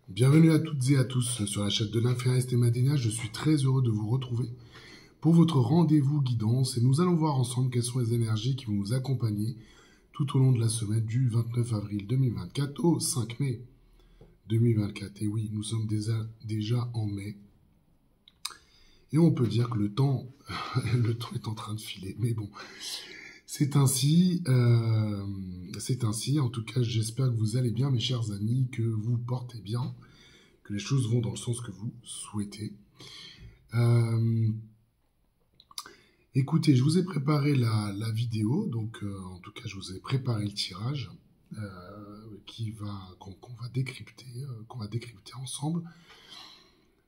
Bienvenue à toutes et à tous sur la chaîne de l'Inferniste et Madénia. Je suis très heureux de vous retrouver pour votre rendez-vous guidance et nous allons voir ensemble quelles sont les énergies qui vont nous accompagner tout au long de la semaine du 29 avril 2024 au 5 mai 2024. Et oui, nous sommes déjà en mai et on peut dire que le temps est en train de filer. Mais bon, c'est ainsi. En tout cas, j'espère que vous allez bien, mes chers amis, que vous portez bien, que les choses vont dans le sens que vous souhaitez. Écoutez, je vous ai préparé la vidéo, donc en tout cas, je vous ai préparé le tirage qu'on va décrypter ensemble.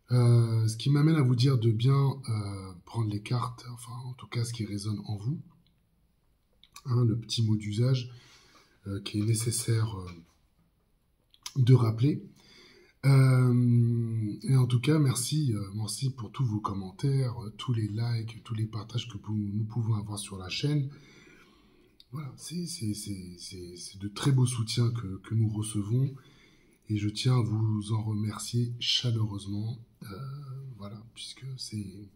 Ce qui m'amène à vous dire de bien prendre les cartes, enfin en tout cas ce qui résonne en vous. Le petit mot d'usage qui est nécessaire de rappeler. Et en tout cas, merci pour tous vos commentaires, tous les likes, tous les partages que nous pouvons avoir sur la chaîne. Voilà, c'est de très beaux soutiens que nous recevons et je tiens à vous en remercier chaleureusement. Voilà, puisque c'est,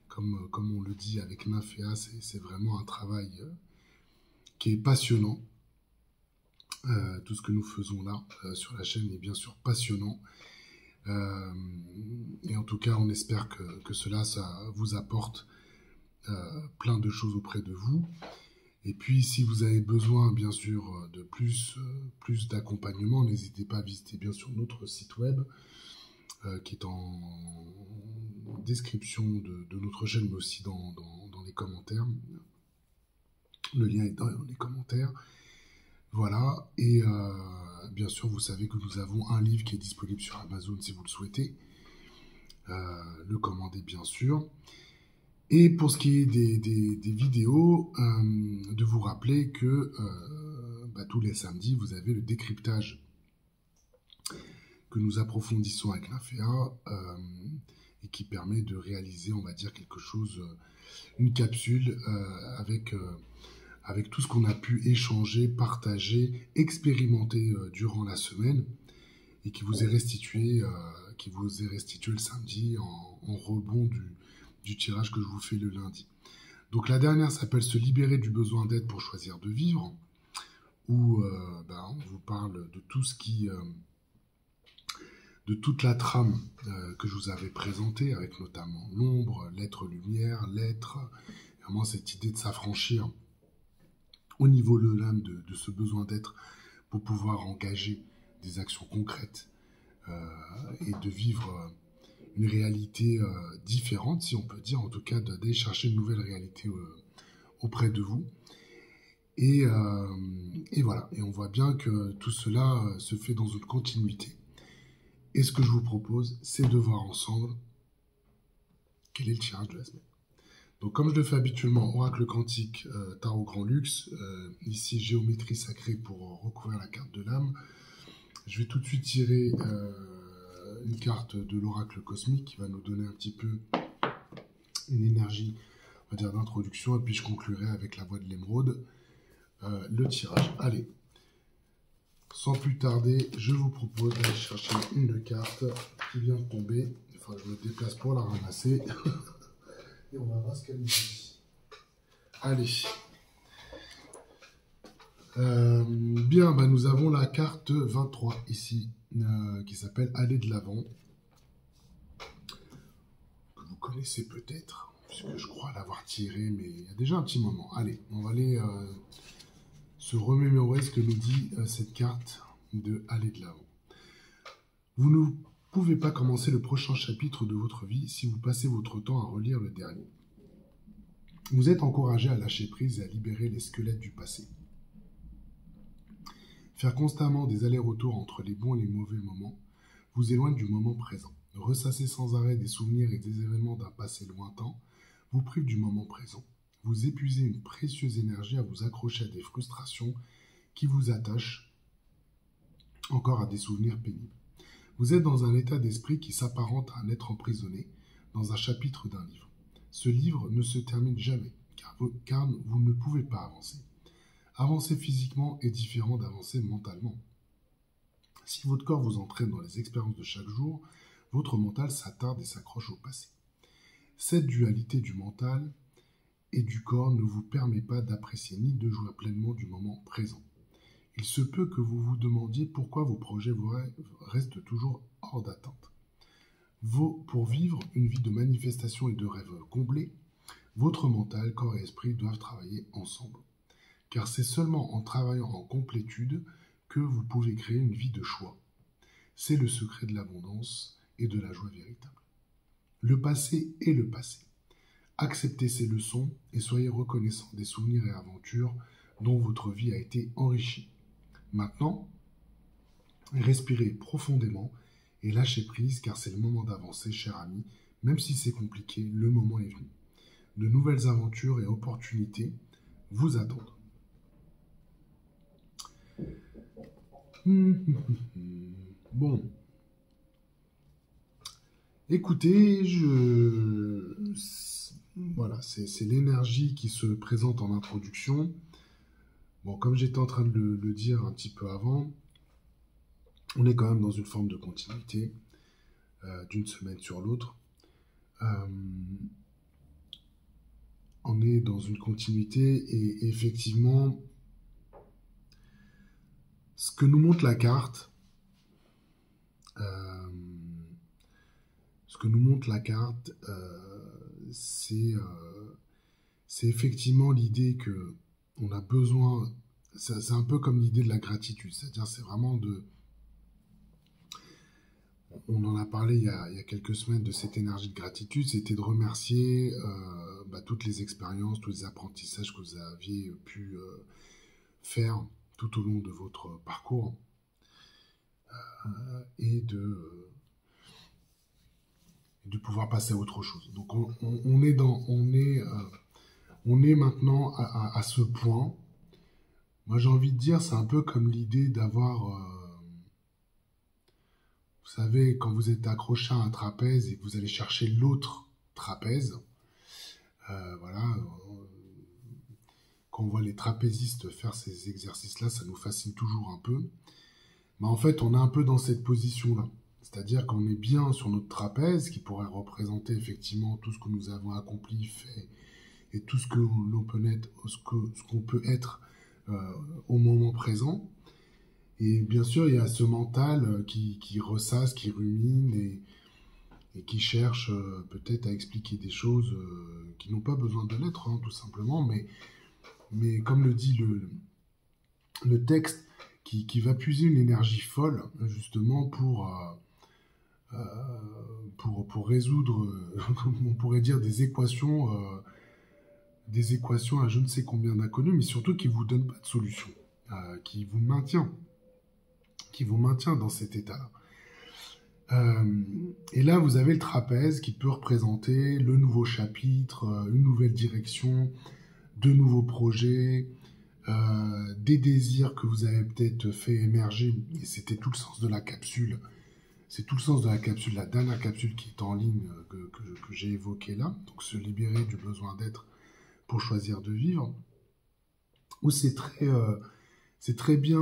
comme on le dit avec Nymphéa, c'est vraiment un travail qui est passionnant. Tout ce que nous faisons là sur la chaîne est bien sûr passionnant. Et en tout cas, on espère que cela ça vous apporte plein de choses auprès de vous. Et puis, si vous avez besoin, bien sûr, de plus d'accompagnement, n'hésitez pas à visiter, bien sûr, notre site web qui est en description de notre chaîne, mais aussi dans les commentaires. Le lien est dans les commentaires. Voilà, et bien sûr, vous savez que nous avons un livre qui est disponible sur Amazon si vous le souhaitez. Le commander, bien sûr. Et pour ce qui est des vidéos, de vous rappeler que tous les samedis, vous avez le décryptage que nous approfondissons avec Nymphéa et qui permet de réaliser, on va dire, quelque chose, une capsule avec tout ce qu'on a pu échanger, partager, expérimenter durant la semaine et qui vous est restitué, le samedi en rebond du tirage que je vous fais le lundi. Donc la dernière s'appelle « Se libérer du besoin d'aide pour choisir de vivre » où on vous parle de tout ce qui... de toute la trame que je vous avais présentée, avec notamment l'ombre, l'être-lumière, l'être, vraiment cette idée de s'affranchir au niveau de l'âme de ce besoin d'être pour pouvoir engager des actions concrètes et de vivre une réalité différente, si on peut dire, en tout cas d'aller chercher une nouvelle réalité auprès de vous. Et voilà, et on voit bien que tout cela se fait dans une continuité. Et ce que je vous propose, c'est de voir ensemble quel est le tirage de la semaine. Donc, comme je le fais habituellement, oracle quantique, tarot grand luxe, ici géométrie sacrée pour recouvrir la carte de l'âme. Je vais tout de suite tirer une carte de l'oracle cosmique qui va nous donner un petit peu une énergie, on va dire, d'introduction, et puis je conclurai avec la voix de l'émeraude le tirage. Allez, sans plus tarder, je vous propose d'aller chercher une carte qui vient de tomber. Enfin, je me déplace pour la ramasser. Et on va voir ce qu'elle nous dit. Allez. Nous avons la carte 23 ici, qui s'appelle Aller de l'avant. Que vous connaissez peut-être, puisque je crois l'avoir tiré, mais il y a déjà un petit moment. Allez, on va aller se remémorer ce que nous dit cette carte de Aller de l'avant. Vous ne pouvez pas commencer le prochain chapitre de votre vie si vous passez votre temps à relire le dernier. Vous êtes encouragé à lâcher prise et à libérer les squelettes du passé. Faire constamment des allers-retours entre les bons et les mauvais moments vous éloigne du moment présent. Ressasser sans arrêt des souvenirs et des événements d'un passé lointain vous prive du moment présent. Vous épuisez une précieuse énergie à vous accrocher à des frustrations qui vous attachent encore à des souvenirs pénibles. Vous êtes dans un état d'esprit qui s'apparente à un être emprisonné dans un chapitre d'un livre. Ce livre ne se termine jamais, car vous ne pouvez pas avancer. Avancer physiquement est différent d'avancer mentalement. Si votre corps vous entraîne dans les expériences de chaque jour, votre mental s'attarde et s'accroche au passé. Cette dualité du mental et du corps ne vous permet pas d'apprécier ni de jouir pleinement du moment présent. Il se peut que vous vous demandiez pourquoi vos projets restent toujours hors d'atteinte. Pour vivre une vie de manifestation et de rêve comblés, votre mental, corps et esprit doivent travailler ensemble. Car c'est seulement en travaillant en complétude que vous pouvez créer une vie de choix. C'est le secret de l'abondance et de la joie véritable. Le passé est le passé. Acceptez ces leçons et soyez reconnaissant des souvenirs et aventures dont votre vie a été enrichie. Maintenant, respirez profondément et lâchez prise car c'est le moment d'avancer, cher ami. Même si c'est compliqué, le moment est venu. De nouvelles aventures et opportunités vous attendent. Bon. Écoutez, voilà, c'est l'énergie qui se présente en introduction. Bon, comme j'étais en train de le dire un petit peu avant, on est quand même dans une forme de continuité d'une semaine sur l'autre. On est dans une continuité et effectivement, ce que nous montre la carte, c'est effectivement l'idée que on a besoin, c'est un peu comme l'idée de la gratitude, c'est-à-dire c'est vraiment on en a parlé il y a quelques semaines de cette énergie de gratitude, c'était de remercier toutes les expériences, tous les apprentissages que vous aviez pu faire tout au long de votre parcours et de pouvoir passer à autre chose. Donc on est maintenant à ce point. Moi j'ai envie de dire, c'est un peu comme l'idée d'avoir, vous savez, quand vous êtes accroché à un trapèze et que vous allez chercher l'autre trapèze, quand on voit les trapézistes faire ces exercices-là, ça nous fascine toujours un peu. Mais en fait, on est un peu dans cette position-là. C'est-à-dire qu'on est bien sur notre trapèze, qui pourrait représenter effectivement tout ce que nous avons accompli, fait, et tout ce que l'on peut être, ce qu'on peut être au moment présent. Et bien sûr, il y a ce mental qui ressasse, qui rumine et qui cherche peut-être à expliquer des choses qui n'ont pas besoin de l'être, hein, tout simplement. Mais comme le dit le texte, qui va puiser une énergie folle, justement, pour résoudre, on pourrait dire, des équations à je ne sais combien d'inconnus, mais surtout qui ne vous donne pas de solution, qui vous maintient dans cet état-là. Et là, vous avez le trapèze qui peut représenter le nouveau chapitre, une nouvelle direction, de nouveaux projets, des désirs que vous avez peut-être fait émerger, et c'était tout le sens de la capsule. C'est tout le sens de la capsule, la dernière capsule qui est en ligne que j'ai évoquée là, donc se libérer du besoin d'être pour choisir de vivre, où c'est très bien,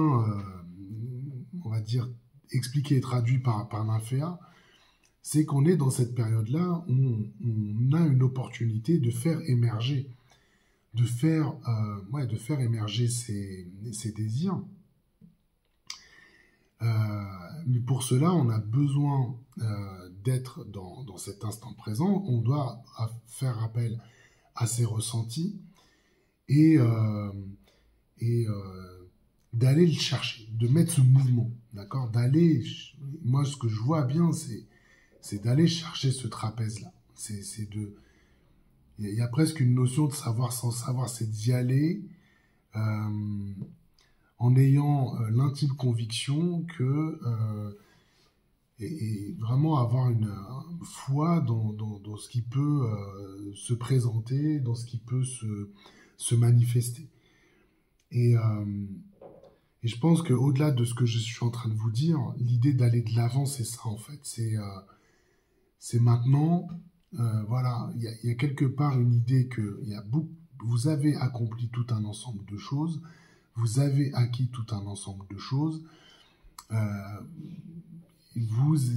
on va dire, expliqué et traduit par Nymphéa, c'est qu'on est dans cette période-là où on a une opportunité de faire émerger, de faire émerger ces désirs. Mais pour cela, on a besoin d'être dans cet instant présent. On doit faire appel à ses ressentis et d'aller le chercher, de mettre ce mouvement, d'accord, moi ce que je vois bien, c'est d'aller chercher ce trapèze-là. Il y a presque une notion de savoir sans savoir, c'est d'y aller en ayant l'intime conviction que et vraiment avoir une foi dans ce qui peut se présenter, dans ce qui peut se manifester. Et je pense qu'au-delà de ce que je suis en train de vous dire, l'idée d'aller de l'avant, c'est ça en fait. C'est maintenant, voilà, il y a quelque part une idée que vous avez accompli tout un ensemble de choses, vous avez acquis tout un ensemble de choses, euh, vous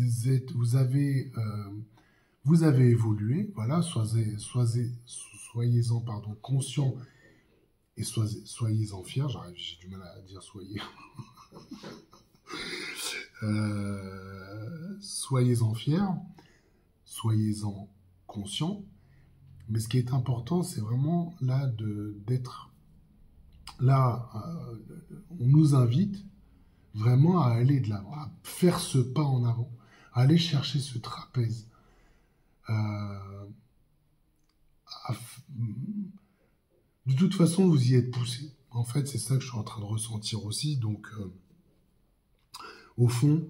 avez évolué, voilà, soyez-en pardon, conscient et soyez-en fiers. J'ai du mal à dire soyez. Soyez-en fiers, soyez-en conscients. Mais ce qui est important, c'est vraiment là d'être là. On nous invite vraiment à aller de l'avant, à faire ce pas en avant, à aller chercher ce trapèze. À De toute façon, vous y êtes poussé. En fait, c'est ça que je suis en train de ressentir aussi. Donc, au fond,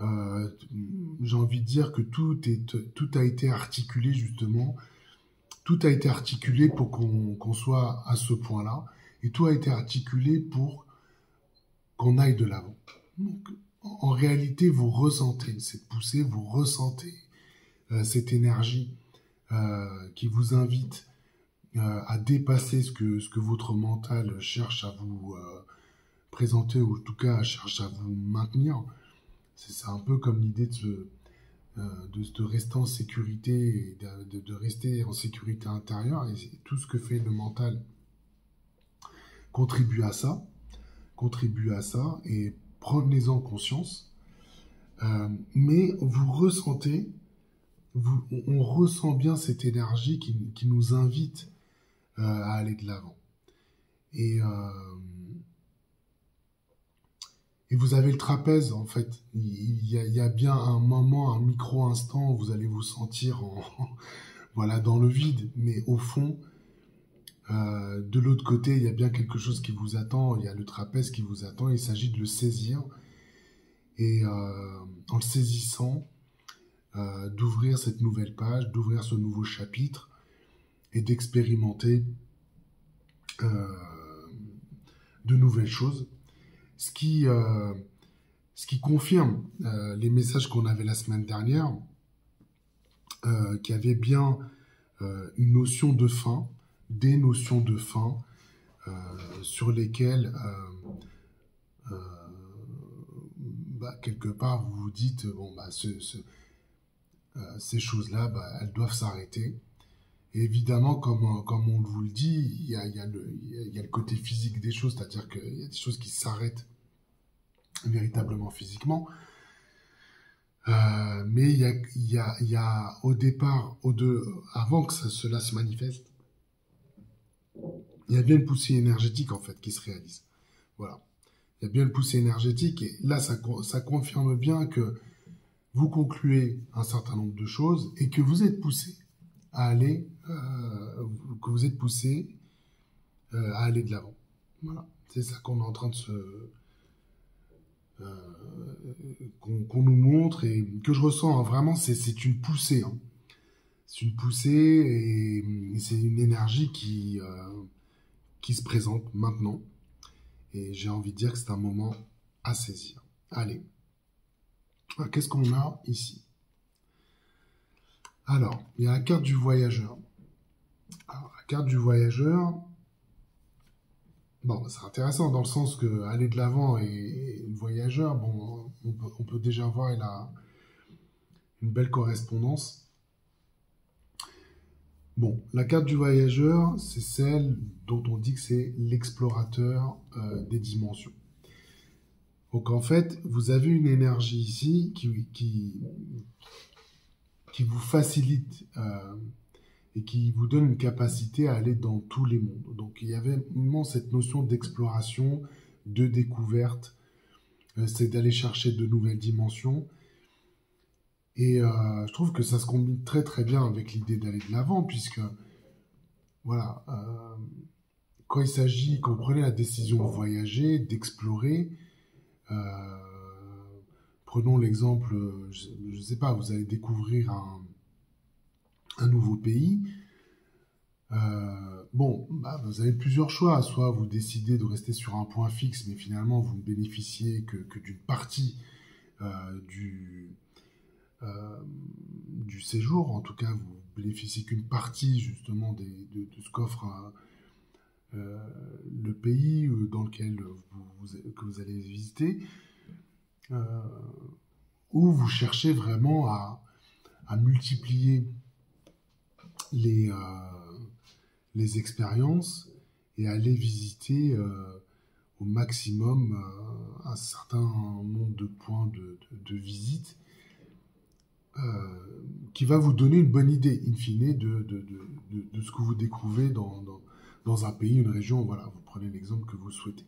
euh, j'ai envie de dire que tout a été articulé justement. Tout a été articulé pour qu'on soit à ce point-là. Et tout a été articulé pour qu'on aille de l'avant. Donc, en réalité, vous ressentez cette poussée, vous ressentez cette énergie qui vous invite à dépasser ce que votre mental cherche à vous présenter, ou en tout cas cherche à vous maintenir. C'est un peu comme l'idée de rester en sécurité, et de rester en sécurité intérieure, et tout ce que fait le mental contribue à ça, et prenez-en conscience. Mais vous ressentez, on ressent bien cette énergie qui nous invite à aller de l'avant. Et vous avez le trapèze, en fait. Il y a bien un moment, un micro-instant où vous allez vous sentir voilà, dans le vide. Mais au fond, de l'autre côté, il y a bien quelque chose qui vous attend. Il y a le trapèze qui vous attend. Il s'agit de le saisir. Et en le saisissant, d'ouvrir cette nouvelle page, d'ouvrir ce nouveau chapitre et d'expérimenter de nouvelles choses. Ce qui confirme les messages qu'on avait la semaine dernière, qui avait bien une notion de fin, des notions de fin sur lesquelles quelque part vous vous dites bon ces choses-là elles doivent s'arrêter. Et évidemment, comme on vous le dit, il y a le côté physique des choses, c'est-à-dire qu'il y a des choses qui s'arrêtent véritablement physiquement. Mais il y a au départ, avant que cela se manifeste, il y a bien une poussée énergétique en fait qui se réalise. Voilà. Il y a bien une poussée énergétique, et là ça confirme bien que vous concluez un certain nombre de choses et que vous êtes poussé à aller, à aller de l'avant. Voilà. C'est ça qu'on est en train de qu'on nous montre et que je ressens, hein. Vraiment, c'est une poussée. Hein. C'est une poussée et c'est une énergie qui se présente maintenant. Et j'ai envie de dire que c'est un moment à saisir. Allez. Alors, qu'est-ce qu'on a ici? Alors, il y a la carte du voyageur. Alors, la carte du voyageur, bon, c'est intéressant dans le sens que aller de l'avant et le voyageur, bon, on peut déjà voir il a une belle correspondance. Bon, la carte du voyageur, c'est celle dont on dit que c'est l'explorateur des dimensions. Donc en fait, vous avez une énergie ici qui vous facilite et qui vous donne une capacité à aller dans tous les mondes. Donc il y avait vraiment cette notion d'exploration, de découverte, c'est d'aller chercher de nouvelles dimensions. Et je trouve que ça se combine très très bien avec l'idée d'aller de l'avant, puisque voilà, quand il s'agit, quand vous prenez la décision de voyager, d'explorer, prenons l'exemple, je ne sais pas, vous allez découvrir un nouveau pays. Vous avez plusieurs choix. Soit vous décidez de rester sur un point fixe, mais finalement vous ne bénéficiez que d'une partie du séjour. En tout cas, vous bénéficiez qu'une partie justement de ce qu'offre le pays dans lequel que vous allez visiter. euh, où vous cherchez vraiment à multiplier les, les expériences et aller visiter au maximum un certain nombre de points de visite qui va vous donner une bonne idée, in fine, de ce que vous découvrez dans un pays, une région. Voilà, vous prenez l'exemple que vous souhaitez.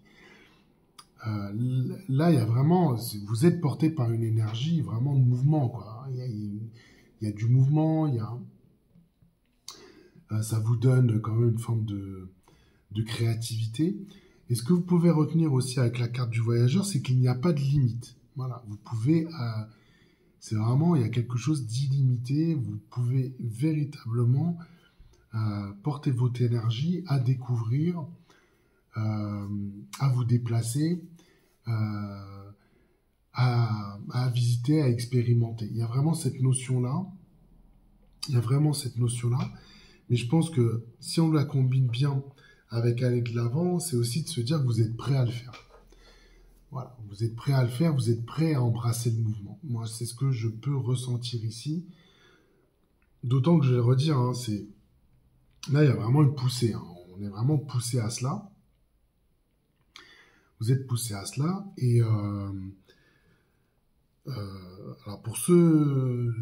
Là, il y a vraiment, vous êtes porté par une énergie vraiment de mouvement, quoi. Il y a du mouvement, ça vous donne quand même une forme de créativité. Et ce que vous pouvez retenir aussi avec la carte du voyageur, c'est qu'il n'y a pas de limite. Voilà, vous pouvez, c'est vraiment, il y a quelque chose d'illimité. Vous pouvez véritablement porter votre énergie à découvrir, à vous déplacer, euh, à visiter, à expérimenter. Il y a vraiment cette notion-là. Il y a vraiment cette notion-là. Mais je pense que si on la combine bien avec aller de l'avant, c'est aussi de se dire que vous êtes prêt à le faire. Voilà, vous êtes prêt à le faire, vous êtes prêt à embrasser le mouvement. Moi, c'est ce que je peux ressentir ici. D'autant que je vais le redire, hein, là, il y a vraiment une poussée. Hein. On est vraiment poussé à cela. Vous êtes poussé à cela. Et alors pour ceux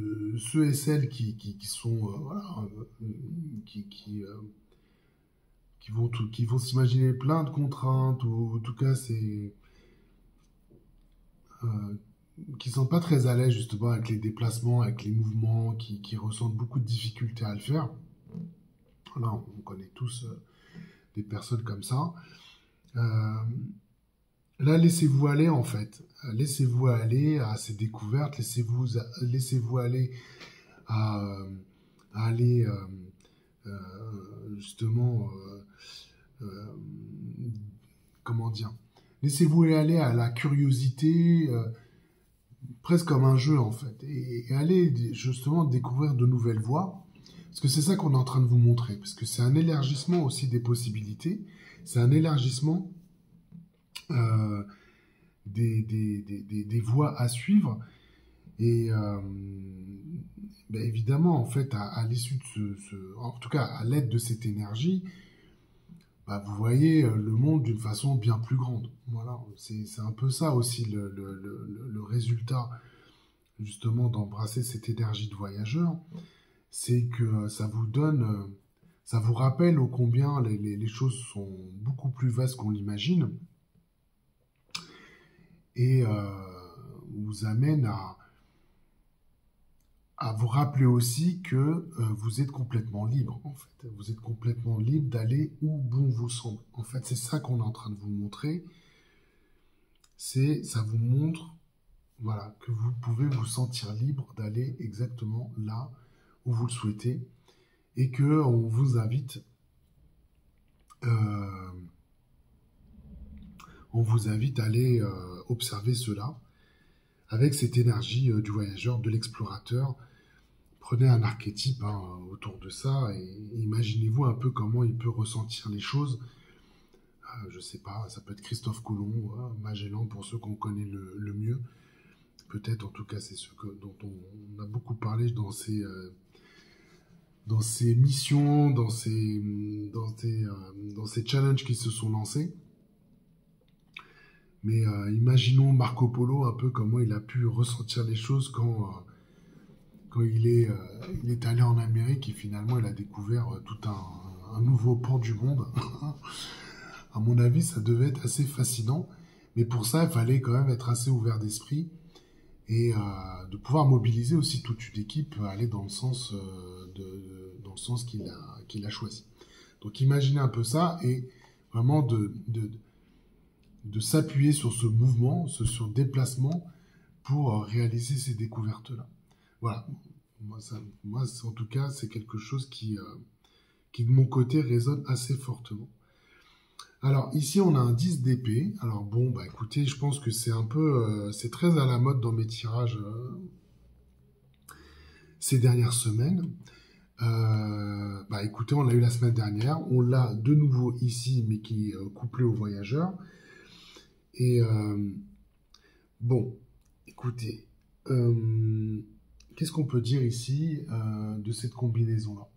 et celles qui sont voilà, qui vont s'imaginer plein de contraintes ou en tout cas euh, qui sont pas très à l'aise justement avec les déplacements, avec les mouvements, qui ressentent beaucoup de difficultés à le faire. Là, on connaît tous des personnes comme ça. Euh, Là, laissez-vous aller en fait. Laissez-vous aller à ces découvertes. Laissez-vous aller à, à aller justement, euh, comment dire, laissez-vous aller à la curiosité, presque comme un jeu en fait, et aller justement découvrir de nouvelles voies, parce que c'est ça qu'on est en train de vous montrer, parce que c'est un élargissement aussi des possibilités, c'est un élargissement euh, des voies à suivre, et ben évidemment en fait à l'issue de en tout cas à l'aide de cette énergie, bah, vous voyez le monde d'une façon bien plus grande. Voilà, c'est un peu ça aussi le résultat justement d'embrasser cette énergie de voyageur, c'est que ça vous donne, ça vous rappelle ô combien les choses sont beaucoup plus vastes qu'on l'imagine et vous amène à vous rappeler aussi que vous êtes complètement libre en fait. Vous êtes complètement libre d'aller où bon vous semble. En fait, c'est ça qu'on est en train de vous montrer. Ça vous montre voilà, que vous pouvez vous sentir libre d'aller exactement là où vous le souhaitez et que on vous invite euh, à aller observer cela avec cette énergie du voyageur, de l'explorateur. Prenez un archétype hein, autour de ça et imaginez-vous un peu comment il peut ressentir les choses. Je sais pas, ça peut être Christophe Colomb, Magellan pour ceux qu'on connaît le mieux. Peut-être en tout cas c'est dont on a beaucoup parlé dans ces missions, dans ces challenges qui se sont lancés. Mais imaginons Marco Polo un peu comment il a pu ressentir les choses quand il est allé en Amérique et finalement il a découvert tout un nouveau pan du monde. À mon avis, ça devait être assez fascinant. Mais pour ça, il fallait quand même être assez ouvert d'esprit et de pouvoir mobiliser aussi toute une équipe, aller dans le sens, dans le sens qu'il a choisi. Donc imaginez un peu ça et vraiment de s'appuyer sur ce mouvement, sur le déplacement pour réaliser ces découvertes-là. Voilà. Moi, en tout cas, c'est quelque chose qui, de mon côté, résonne assez fortement. Alors, ici, on a un 10 d'épée. Alors, bon, bah écoutez, je pense que c'est un peu... c'est très à la mode dans mes tirages ces dernières semaines. Bah écoutez, on l'a eu la semaine dernière. On l'a de nouveau ici, mais qui est couplé aux voyageurs. Et bon, Écoutez, qu'est-ce qu'on peut dire ici de cette combinaison-là?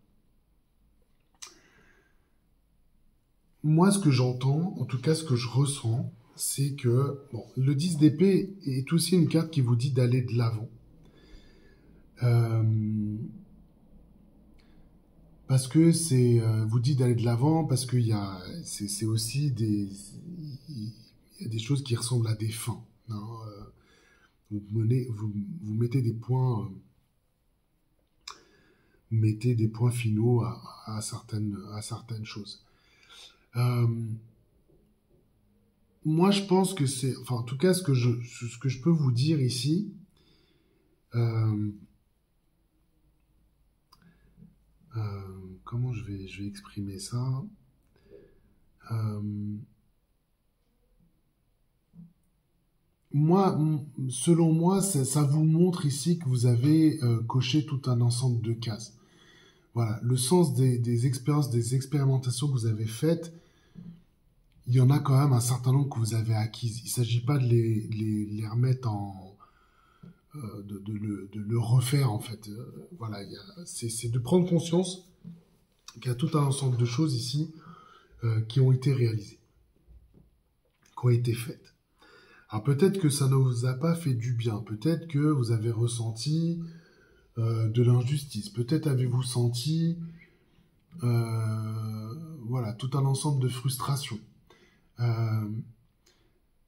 Moi, ce que j'entends, en tout cas ce que je ressens, c'est que bon, le 10 d'épée est aussi une carte qui vous dit d'aller de l'avant. Parce que c'est vous dit d'aller de l'avant, parce qu'il y a c'est aussi il y a des choses qui ressemblent à des fins. Hein, vous mettez des points finaux à certaines choses. Moi, je pense que enfin, en tout cas, ce que je peux vous dire ici, comment je vais exprimer ça? Selon moi, ça vous montre ici que vous avez coché tout un ensemble de cases. Voilà, le sens des expériences, des expérimentations que vous avez faites, il y en a quand même un certain nombre que vous avez acquises. Il ne s'agit pas de les remettre de le refaire en fait. Voilà, c'est de prendre conscience qu'il y a tout un ensemble de choses ici qui ont été réalisées, qui ont été faites. Alors peut-être que ça ne vous a pas fait du bien, peut-être que vous avez ressenti de l'injustice, peut-être avez-vous senti voilà, tout un ensemble de frustrations.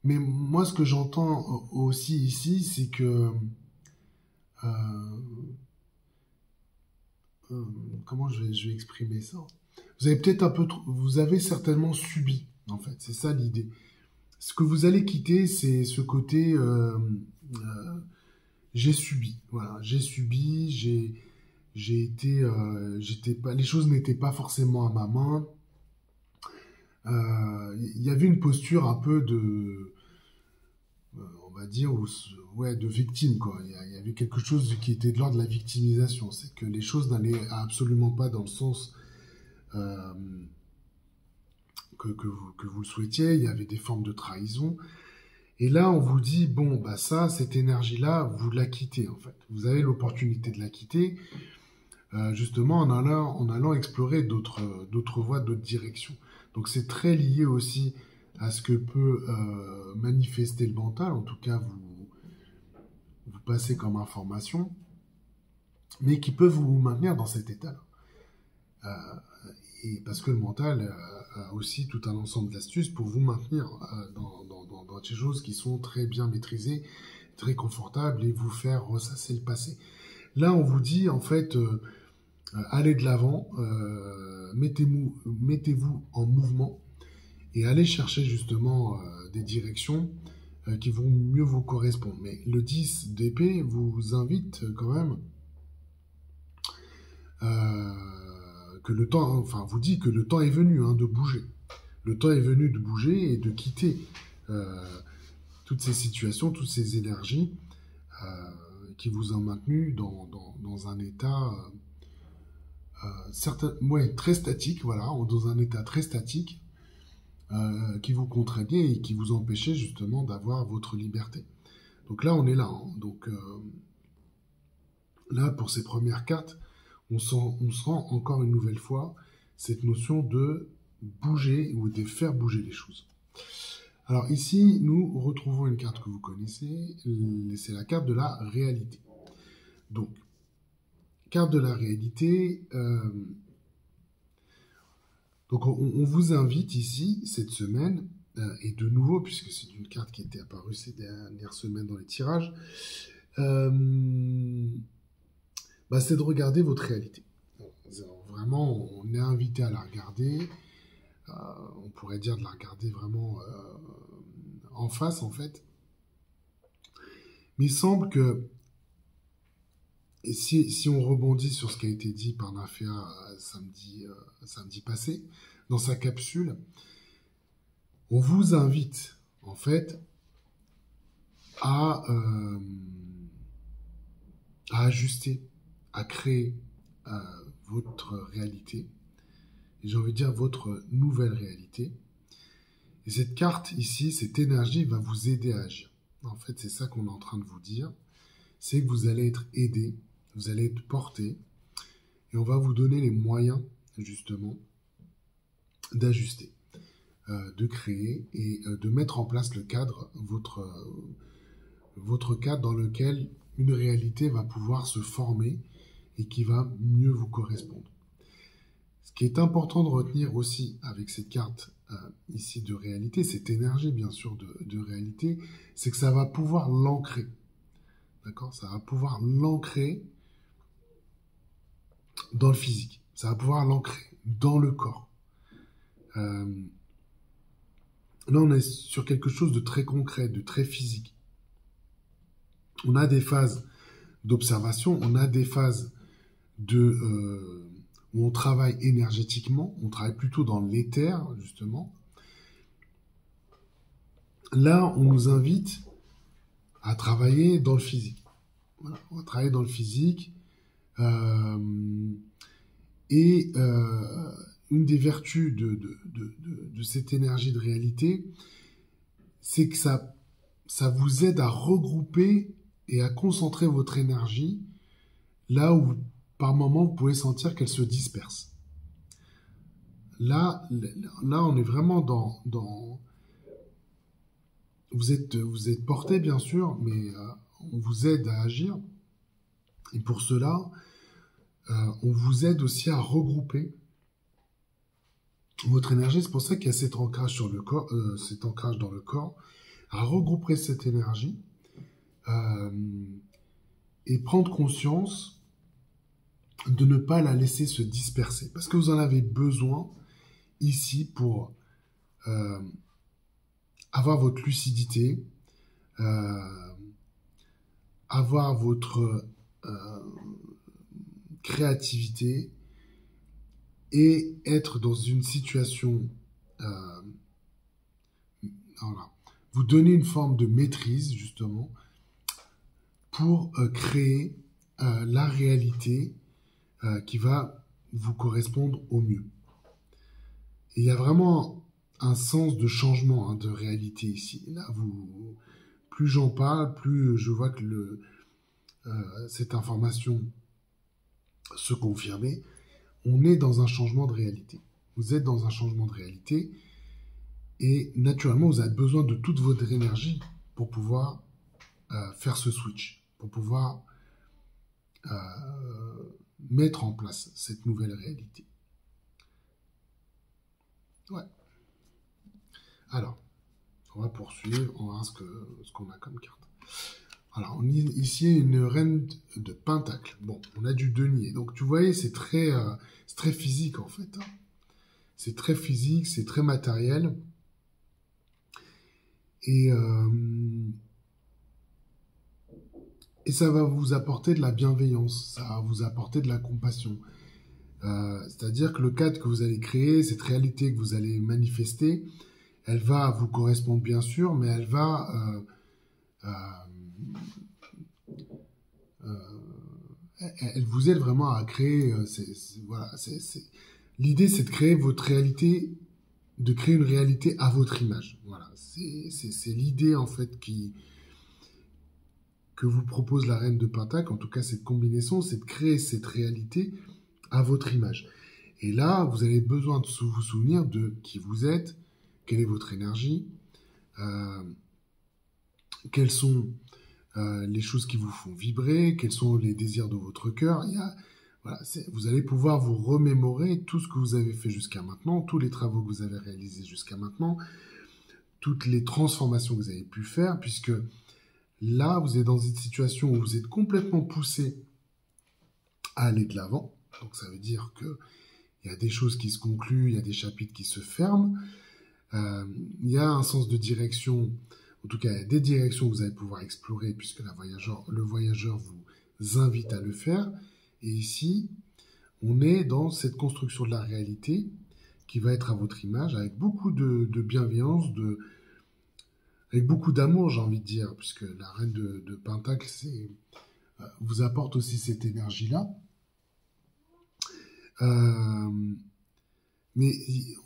Mais moi, ce que j'entends aussi ici, c'est que comment je vais exprimer ça? Vous avez peut-être vous avez certainement subi, en fait, c'est ça l'idée. Ce que vous allez quitter, c'est ce côté j'ai subi. Voilà, j'ai subi, j'étais pas, les choses n'étaient pas forcément à ma main. Il y avait une posture un peu on va dire, ouais, de victime, quoi. Il y avait quelque chose qui était de l'ordre de la victimisation. C'est que les choses n'allaient absolument pas dans le sens que vous le souhaitiez. Il y avait des formes de trahison. Et là, on vous dit, bon, bah cette énergie-là, vous la quittez, en fait. Vous avez l'opportunité de la quitter, justement, en allant explorer d'autres voies, d'autres directions. Donc, c'est très lié aussi à ce que peut manifester le mental, en tout cas, vous passez comme information, mais qui peut vous maintenir dans cet état-là. Et parce que le mental a aussi tout un ensemble d'astuces pour vous maintenir dans des choses qui sont très bien maîtrisées, très confortables, et vous faire ressasser le passé. Là, on vous dit, en fait, allez de l'avant, mettez-vous en mouvement, et allez chercher justement des directions qui vont mieux vous correspondre. Mais le 10 d'épée vous invite quand même que le temps, enfin vous dit que le temps est venu de bouger. Le temps est venu de bouger et de quitter toutes ces situations, toutes ces énergies qui vous ont maintenu dans un état très statique, voilà, dans un état très statique qui vous contraignait et qui vous empêchait justement d'avoir votre liberté. Donc là, on est là. Donc là, pour ces premières cartes, on sent encore une nouvelle fois cette notion de bouger ou de faire bouger les choses. Alors ici, nous retrouvons une carte que vous connaissez, c'est la carte de la réalité. Donc, carte de la réalité, donc on vous invite ici, cette semaine, et de nouveau, puisque c'est une carte qui était apparue ces dernières semaines dans les tirages, c'est de regarder votre réalité. Vraiment, on est invité à la regarder. On pourrait dire de la regarder vraiment en face, en fait. Mais il semble que, et si on rebondit sur ce qui a été dit par Nafia samedi passé, dans sa capsule, on vous invite, en fait, à ajuster, à créer votre réalité, et j'ai envie de dire votre nouvelle réalité. Et cette carte ici, cette énergie va vous aider à agir. en fait, c'est ça qu'on est en train de vous dire, c'est que vous allez être aidé, vous allez être porté, et on va vous donner les moyens, justement, d'ajuster, de créer et de mettre en place le cadre, votre cadre dans lequel une réalité va pouvoir se former et qui va mieux vous correspondre. Ce qui est important de retenir aussi avec cette carte ici de réalité, cette énergie bien sûr de réalité, c'est que ça va pouvoir l'ancrer. D'accord? Ça va pouvoir l'ancrer dans le physique. Ça va pouvoir l'ancrer dans le corps. Là, on est sur quelque chose de très concret, de très physique. On a des phases d'observation, on a des phases où on travaille énergétiquement, on travaille plutôt dans l'éther, justement. Là, on nous invite à travailler dans le physique. Voilà, on va travailler dans le physique. Une des vertus de cette énergie de réalité, c'est que ça vous aide à regrouper et à concentrer votre énergie là où, par moment, vous pouvez sentir qu'elle se disperse. Là, on est vraiment dans vous êtes porté, bien sûr, mais on vous aide à agir. Et pour cela, on vous aide aussi à regrouper votre énergie. C'est pour ça qu'il y a cet ancrage sur le corps, cet ancrage dans le corps, à regrouper cette énergie et prendre conscience de ne pas la laisser se disperser. Parce que vous en avez besoin ici pour avoir votre lucidité, avoir votre créativité et être dans une situation, voilà, vous donner une forme de maîtrise justement pour créer la réalité qui va vous correspondre au mieux. Et il y a vraiment un sens de changement de réalité ici. Là, plus j'en parle, plus je vois que cette information se confirmer. On est dans un changement de réalité. Vous êtes dans un changement de réalité et naturellement, vous avez besoin de toute votre énergie pour pouvoir faire ce switch, pour pouvoir mettre en place cette nouvelle réalité. Ouais. Alors, on va poursuivre, on va voir ce qu'on a comme carte. Alors, ici, une reine de pentacle. Bon, on a du denier. Donc, tu vois, c'est très physique, en fait. Hein. C'est très physique, c'est très matériel. Et ça va vous apporter de la bienveillance, ça va vous apporter de la compassion. C'est-à-dire que le cadre que vous allez créer, cette réalité que vous allez manifester, elle va vous correspondre bien sûr, mais elle va... elle vous aide vraiment à créer... voilà, l'idée, c'est de créer votre réalité, de créer une réalité à votre image. Voilà, c'est l'idée en fait que vous propose la reine de Pentacle, en tout cas cette combinaison, c'est de créer cette réalité à votre image. Et là, vous avez besoin de vous souvenir de qui vous êtes, quelle est votre énergie, quelles sont les choses qui vous font vibrer, quels sont les désirs de votre cœur. Voilà, vous allez pouvoir vous remémorer tout ce que vous avez fait jusqu'à maintenant, tous les travaux que vous avez réalisés jusqu'à maintenant, toutes les transformations que vous avez pu faire, puisque là, vous êtes dans une situation où vous êtes complètement poussé à aller de l'avant. Donc, ça veut dire qu'il y a des choses qui se concluent, il y a des chapitres qui se ferment. Il y a un sens de direction, en tout cas, il y a des directions que vous allez pouvoir explorer puisque le voyageur vous invite à le faire. Et ici, on est dans cette construction de la réalité qui va être à votre image avec beaucoup de bienveillance, avec beaucoup d'amour, j'ai envie de dire, puisque la reine de Pentacle vous apporte aussi cette énergie-là. Mais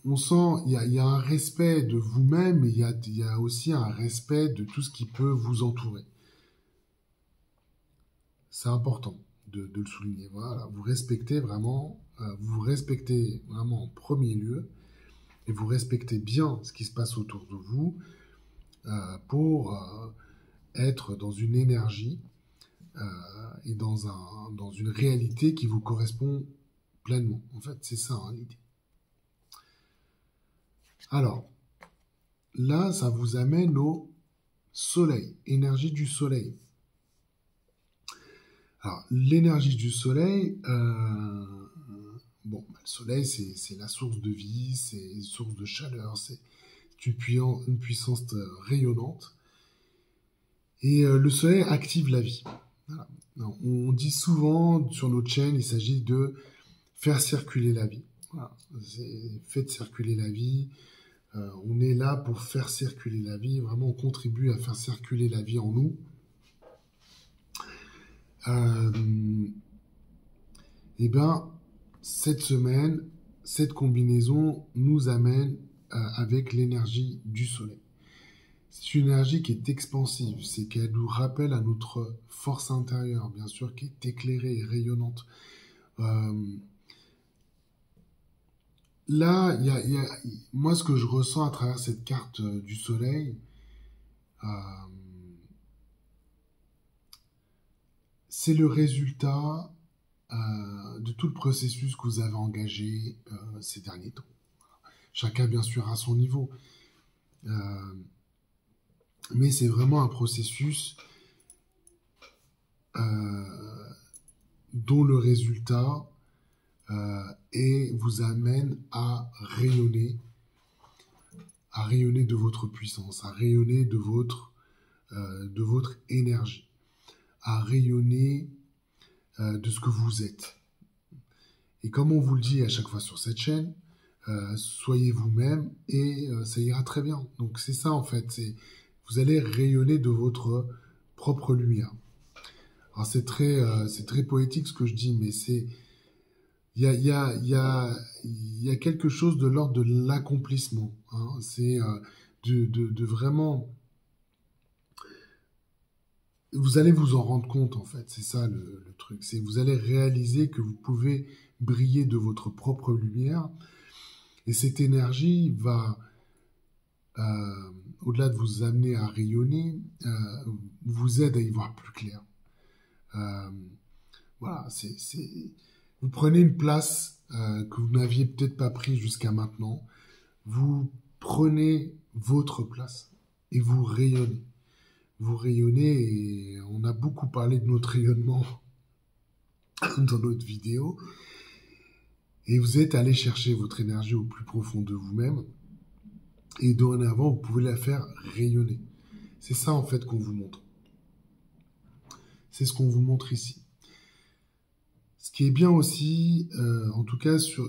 on sent, il y a un respect de vous-même, mais il y a aussi un respect de tout ce qui peut vous entourer. C'est important de le souligner. Voilà, vous vous respectez vraiment en premier lieu, et vous respectez bien ce qui se passe autour de vous pour être dans une énergie et dans une réalité qui vous correspond pleinement. En fait, c'est ça hein, l'idée. Alors, là, ça vous amène au soleil, énergie du soleil. Alors, l'énergie du soleil, bon, le soleil, c'est la source de vie, c'est une source de chaleur, c'est une puissance rayonnante. Et le soleil active la vie. Voilà. On dit souvent sur notre chaîne, il s'agit de faire circuler la vie. Voilà. Faites circuler la vie. On est là pour faire circuler la vie. Vraiment, on contribue à faire circuler la vie en nous. Et bien, cette semaine, cette combinaison nous amène avec l'énergie du soleil. C'est une énergie qui est expansive, c'est qu'elle nous rappelle à notre force intérieure, bien sûr, qui est éclairée et rayonnante. Là, moi, ce que je ressens à travers cette carte du soleil, c'est le résultat de tout le processus que vous avez engagé ces derniers temps. Chacun, bien sûr, à son niveau. Mais c'est vraiment un processus dont le résultat vous amène à rayonner de votre puissance, à rayonner de votre énergie, à rayonner de ce que vous êtes. Et comme on vous le dit à chaque fois sur cette chaîne, soyez vous-même et ça ira très bien. Donc c'est ça en fait, vous allez rayonner de votre propre lumière. Alors c'est très poétique ce que je dis, mais il y a quelque chose de l'ordre de l'accomplissement. Hein. C'est de vraiment, vous allez vous en rendre compte en fait. C'est ça le truc. C'est vous allez réaliser que vous pouvez briller de votre propre lumière, et cette énergie va au-delà de vous amener à rayonner, vous aide à y voir plus clair. Voilà, vous prenez une place que vous n'aviez peut-être pas prise jusqu'à maintenant. Vous prenez votre place et vous rayonnez. Vous rayonnez, et on a beaucoup parlé de notre rayonnement dans notre vidéo. Et vous êtes allé chercher votre énergie au plus profond de vous-même. Et dorénavant, vous pouvez la faire rayonner. C'est ça, en fait, qu'on vous montre. C'est ce qu'on vous montre ici. Ce qui est bien aussi, en tout cas, sur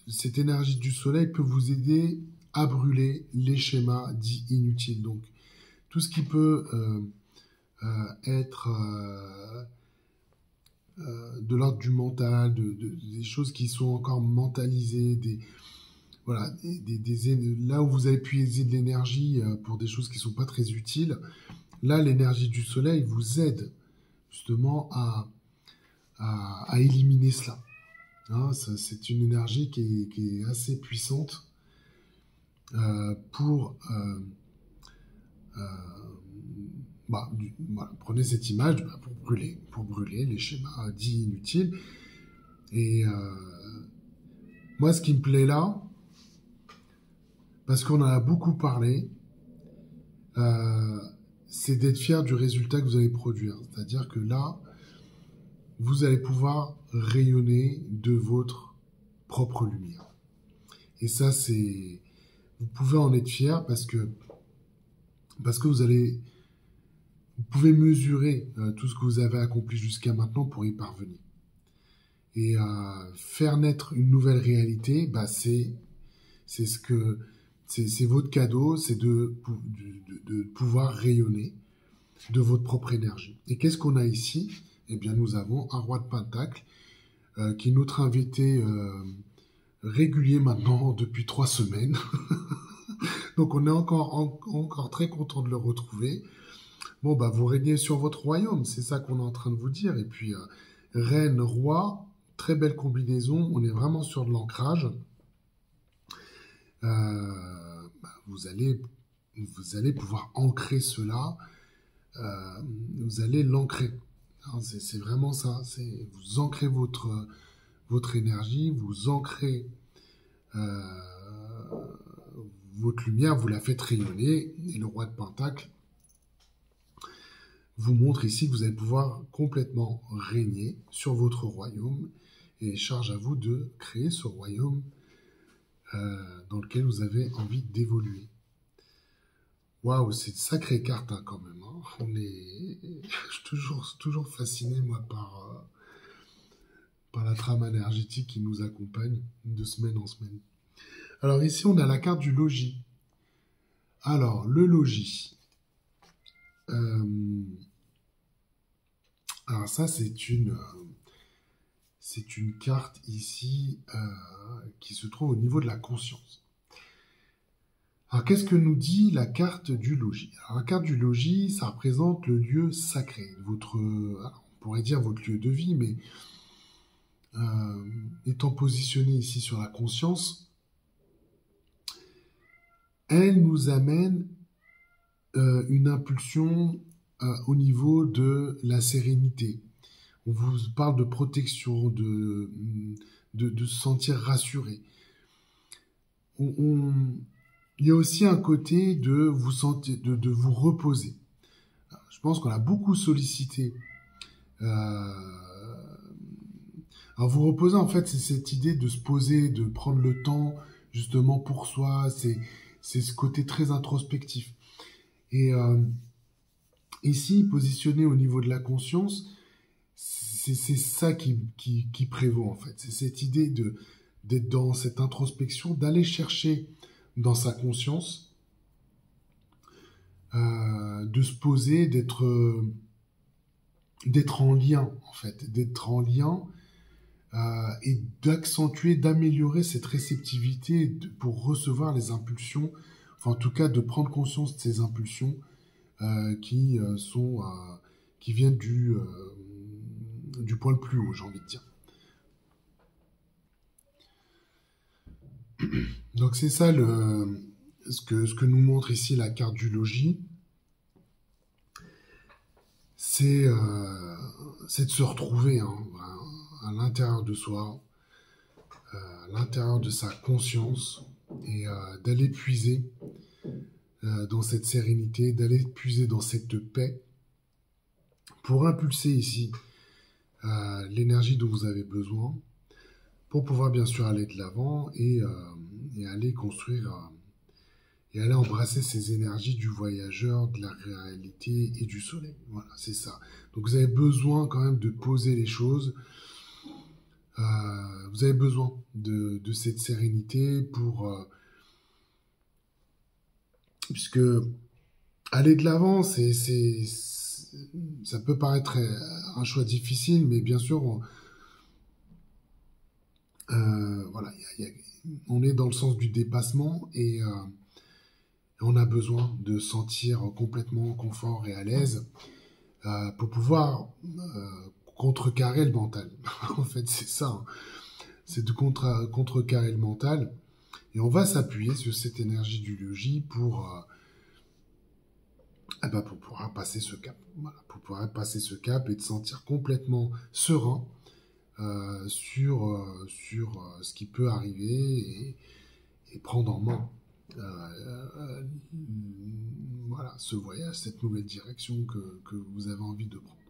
cette énergie du soleil peut vous aider à brûler les schémas dits inutiles. Donc, tout ce qui peut être de l'ordre du mental, des choses qui sont encore mentalisées, voilà, là où vous avez puisé de l'énergie pour des choses qui ne sont pas très utiles, là, l'énergie du soleil vous aide justement à éliminer cela. Hein, c'est une énergie qui est assez puissante pour... voilà, prenez cette image pour brûler les schémas dits inutiles. Et moi, ce qui me plaît là, parce qu'on en a beaucoup parlé, c'est d'être fier du résultat que vous allez produire. C'est-à-dire que là, vous allez pouvoir rayonner de votre propre lumière. Et ça, vous pouvez en être fier parce que vous pouvez mesurer tout ce que vous avez accompli jusqu'à maintenant pour y parvenir. Et faire naître une nouvelle réalité, c'est votre cadeau, c'est de pouvoir rayonner de votre propre énergie. Et qu'est-ce qu'on a ici? Eh bien, nous avons un roi de Pentacle qui est notre invité régulier maintenant depuis 3 semaines. Donc on est encore très content de le retrouver. Bon, bah vous régnez sur votre royaume, c'est ça qu'on est en train de vous dire. Et puis, reine, roi, très belle combinaison, on est vraiment sur de l'ancrage. Vous allez pouvoir ancrer cela, vous allez l'ancrer. C'est vraiment ça, vous ancrez votre énergie, vous ancrez votre lumière, vous la faites rayonner, et le roi de Pentacle vous montre ici que vous allez pouvoir complètement régner sur votre royaume, et charge à vous de créer ce royaume dans lequel vous avez envie d'évoluer. Waouh, c'est une sacrée carte hein, quand même. Hein. Je suis toujours fasciné moi par la trame énergétique qui nous accompagne de semaine en semaine. Alors ici, on a la carte du logis. Alors, le logis. Alors ça, c'est une carte ici qui se trouve au niveau de la conscience. Alors, qu'est-ce que nous dit la carte du logis? Alors, la carte du logis, ça représente le lieu sacré. On pourrait dire votre lieu de vie, mais étant positionné ici sur la conscience, elle nous amène une impulsion au niveau de la sérénité. On vous parle de protection, de se sentir rassuré. Il y a aussi un côté de vous reposer. Je pense qu'on a beaucoup sollicité. Alors vous reposer, en fait, c'est cette idée de se poser, de prendre le temps justement pour soi. C'est ce côté très introspectif. Et ici, positionné au niveau de la conscience, c'est ça qui prévaut en fait. C'est cette idée d'être dans cette introspection, d'aller chercher dans sa conscience, de se poser, d'être en lien en fait, d'être en lien et d'accentuer, d'améliorer cette réceptivité pour recevoir les impulsions, enfin en tout cas de prendre conscience de ces impulsions qui viennent du point le plus haut, j'ai envie de dire. Donc c'est ça ce que nous montre ici la carte du logis. C'est de se retrouver hein, à l'intérieur de soi, à l'intérieur de sa conscience, et d'aller puiser dans cette sérénité, d'aller puiser dans cette paix, pour impulser ici l'énergie dont vous avez besoin, pour pouvoir bien sûr aller de l'avant et aller construire et aller embrasser ces énergies du voyageur, de la réalité et du soleil. Voilà, c'est ça. Donc vous avez besoin quand même de poser les choses. Vous avez besoin de cette sérénité puisque aller de l'avant, ça peut paraître un choix difficile, mais bien sûr, voilà, on est dans le sens du dépassement et on a besoin de se sentir complètement en confort et à l'aise pour pouvoir contrecarrer le mental. En fait, c'est ça. Hein. C'est de contrecarrer le mental. Et on va s'appuyer sur cette énergie du logis pour pouvoir passer ce cap. Voilà, pour pouvoir passer ce cap et de sentir complètement serein sur ce qui peut arriver et prendre en main voilà, ce voyage, cette nouvelle direction que vous avez envie de prendre.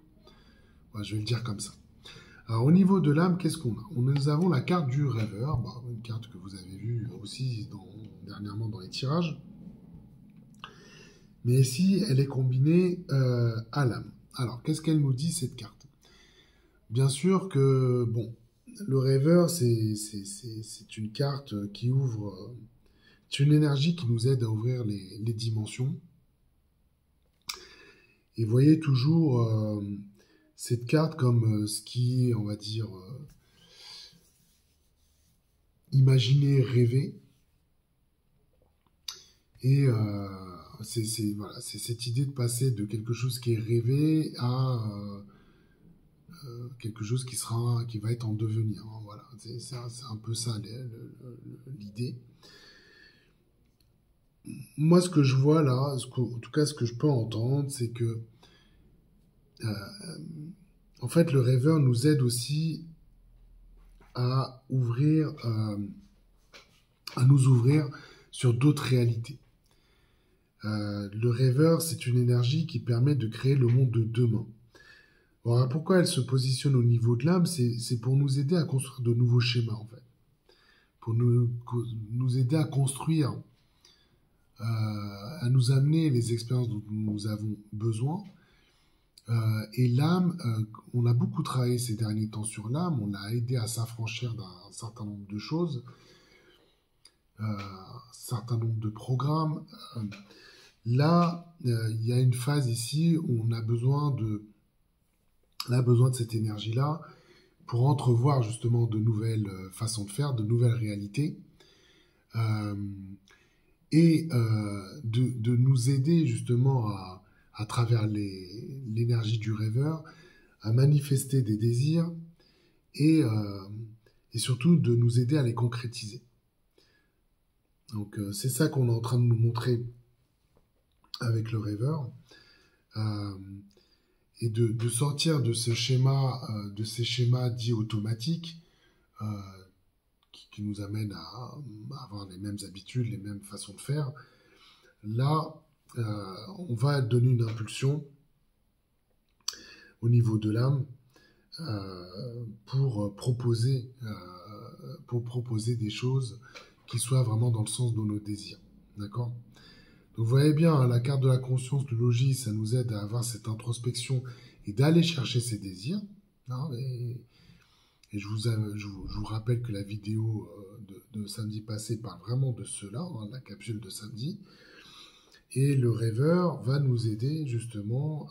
Voilà, je vais le dire comme ça. Alors au niveau de l'âme, qu'est-ce qu'on a? Nous avons la carte du rêveur, une carte que vous avez vue aussi dernièrement dans les tirages. Mais ici, elle est combinée à l'âme. Alors, qu'est-ce qu'elle nous dit, cette carte? Bien sûr que, bon, le rêveur, c'est une carte qui ouvre... c'est une énergie qui nous aide à ouvrir les dimensions. Et voyez toujours cette carte comme ce qui, on va dire... imaginer, rêver. Et voilà, c'est cette idée de passer de quelque chose qui est rêvé à quelque chose qui va être en devenir. Hein, voilà, c'est un peu ça l'idée. Moi, ce que je vois là, en tout cas ce que je peux entendre, c'est que en fait, le rêveur nous aide aussi à nous ouvrir sur d'autres réalités. Le rêveur, c'est une énergie qui permet de créer le monde de demain. Alors, pourquoi elle se positionne au niveau de l'âme? C'est pour nous aider à construire de nouveaux schémas, en fait. Pour nous aider à construire, à nous amener les expériences dont nous avons besoin. Et l'âme, on a beaucoup travaillé ces derniers temps sur l'âme, on l'a aidé à s'affranchir d'un certain nombre de choses, un certain nombre de programmes. Là, il y a une phase ici où on a besoin de cette énergie-là pour entrevoir justement de nouvelles façons de faire, de nouvelles réalités, et de nous aider justement à travers l'énergie du rêveur à manifester des désirs et surtout de nous aider à les concrétiser. Donc c'est ça qu'on est en train de nous montrer avec le rêveur, et de sortir de ce schéma, de ces schémas dits automatiques, qui nous amènent à avoir les mêmes habitudes, les mêmes façons de faire. Là, on va donner une impulsion au niveau de l'âme pour proposer des choses qui soient vraiment dans le sens de nos désirs. D'accord ? Donc vous voyez bien, hein, la carte de la conscience, le logis, ça nous aide à avoir cette introspection et d'aller chercher ses désirs. Hein, et je vous rappelle que la vidéo de samedi passé parle vraiment de cela, hein, la capsule de samedi. Et le rêveur va nous aider justement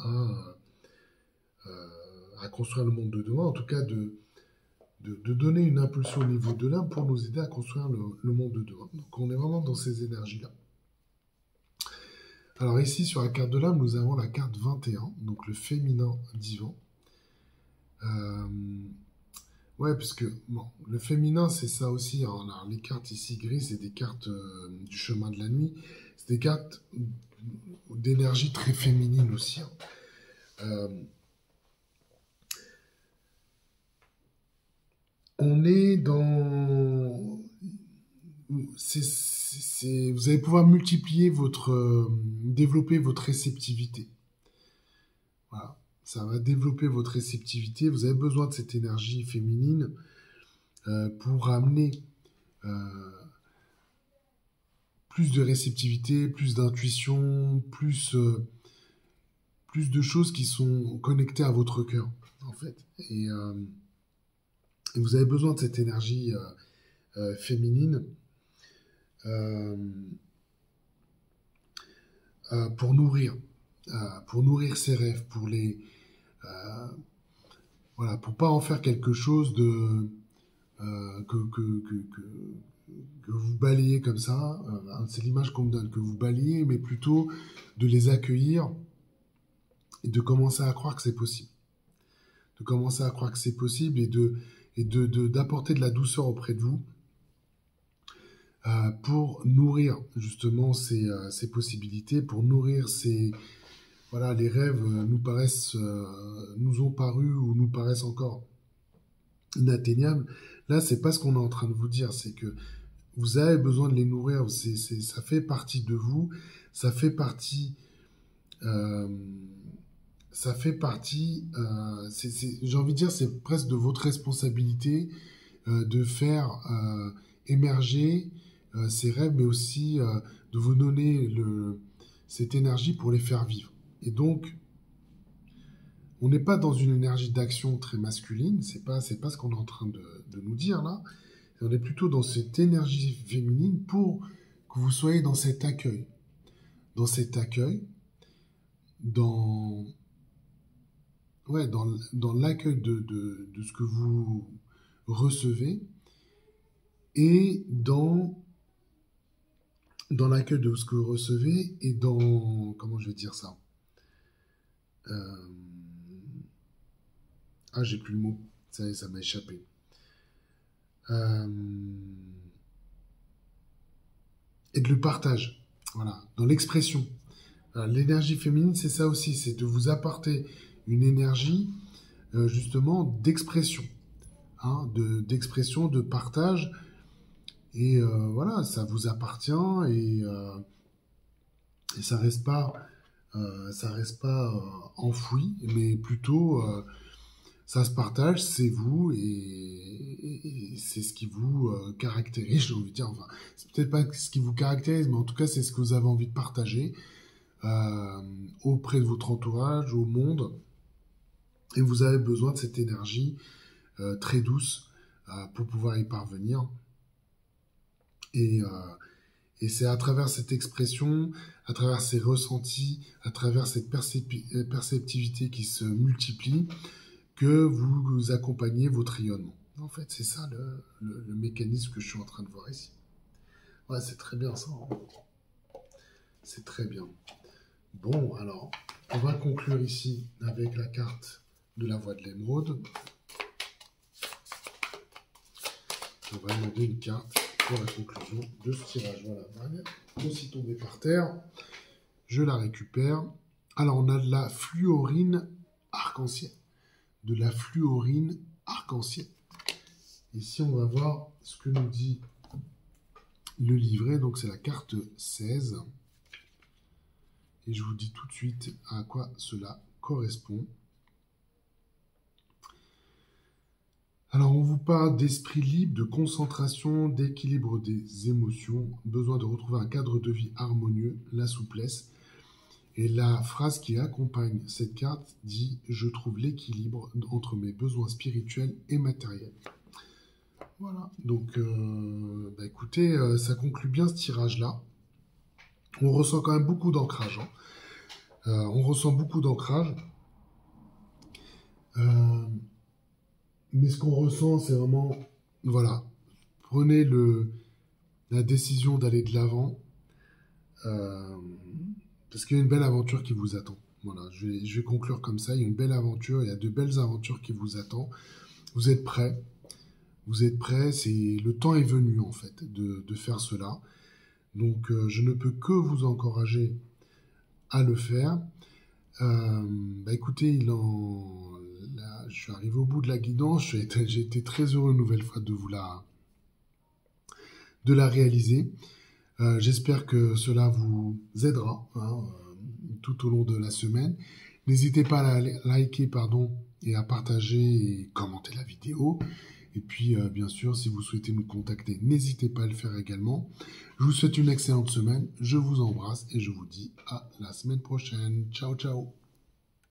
à construire le monde de demain, en tout cas de donner une impulsion au niveau de l'âme pour nous aider à construire le monde de demain. Donc on est vraiment dans ces énergies-là. Alors ici, sur la carte de l'âme, nous avons la carte 21, donc le féminin divin. Ouais, puisque bon, le féminin, c'est ça aussi. Hein. Alors, les cartes ici grises, c'est des cartes du chemin de la nuit. C'est des cartes d'énergie très féminine aussi. Hein. On est dans... vous allez pouvoir développer votre réceptivité. Voilà. Ça va développer votre réceptivité. Vous avez besoin de cette énergie féminine pour amener plus de réceptivité, plus d'intuition, plus de choses qui sont connectées à votre cœur, en fait. Et vous avez besoin de cette énergie féminine pour nourrir ses rêves, voilà, pour pas en faire quelque chose de que vous balayez comme ça. C'est l'image qu'on me donne, que vous balayez, mais plutôt de les accueillir et de commencer à croire que c'est possible. De commencer à croire que c'est possible et d'apporter de la douceur auprès de vous pour nourrir justement ces possibilités, pour nourrir voilà, les rêves nous ont paru ou nous paraissent encore inatteignables. Là, c'est pas ce qu'on est en train de vous dire, c'est que vous avez besoin de les nourrir, ça fait partie de vous, ça fait partie, j'ai envie de dire, c'est presque de votre responsabilité de faire émerger ces rêves, mais aussi de vous donner cette énergie pour les faire vivre. Et donc, on n'est pas dans une énergie d'action très masculine, c'est pas ce qu'on est en train de nous dire là. On est plutôt dans cette énergie féminine pour que vous soyez dans cet accueil. Dans l'accueil de ce que vous recevez et dans l'accueil de ce que vous recevez et dans... Comment je vais dire ça? Ah, j'ai plus le mot. Ça y est, ça m'a échappé. Et de le partage. Voilà, dans l'expression. L'énergie féminine, c'est ça aussi, c'est de vous apporter une énergie justement d'expression, hein, d'expression, de partage. Et voilà, ça vous appartient et ça reste pas, enfoui, mais plutôt ça se partage, c'est vous et c'est ce qui vous caractérise, j'ai envie de dire. Enfin, c'est peut-être pas ce qui vous caractérise, mais en tout cas, c'est ce que vous avez envie de partager auprès de votre entourage, au monde. Et vous avez besoin de cette énergie très douce pour pouvoir y parvenir. Et c'est à travers cette expression, à travers ces ressentis, à travers cette perceptivité qui se multiplie, que vous accompagnez votre rayonnement. En fait, c'est ça le mécanisme que je suis en train de voir ici. Ouais, c'est très bien ça. Hein. C'est très bien. Bon, alors, on va conclure ici avec la carte de la voie de l'émeraude. On va demander une carte pour la conclusion de ce tirage. Voilà, aussi tombée par terre. Je la récupère. Alors, on a de la fluorine arc-en-ciel. De la fluorine arc-en-ciel. Ici, on va voir ce que nous dit le livret. Donc, c'est la carte 16. Et je vous dis tout de suite à quoi cela correspond. Alors, on vous parle d'esprit libre, de concentration, d'équilibre des émotions, besoin de retrouver un cadre de vie harmonieux, la souplesse. Et la phrase qui accompagne cette carte dit « Je trouve l'équilibre entre mes besoins spirituels et matériels ». Voilà, donc écoutez, ça conclut bien ce tirage-là. On ressent quand même beaucoup d'ancrage. Hein. On ressent beaucoup d'ancrage. Mais ce qu'on ressent, c'est vraiment... Voilà, prenez la décision d'aller de l'avant. Parce qu'il y a une belle aventure qui vous attend. Voilà, je vais conclure comme ça. Il y a une belle aventure, il y a de belles aventures qui vous attendent. Vous êtes prêts. Vous êtes prêts. Le temps est venu, en fait, de faire cela. Donc, je ne peux que vous encourager à le faire. Écoutez, là, je suis arrivé au bout de la guidance. J'ai été très heureux une nouvelle fois de la réaliser. J'espère que cela vous aidera tout au long de la semaine. N'hésitez pas à liker et à partager et commenter la vidéo. Et puis, bien sûr, si vous souhaitez nous contacter, n'hésitez pas à le faire également. Je vous souhaite une excellente semaine. Je vous embrasse et je vous dis à la semaine prochaine. Ciao, ciao.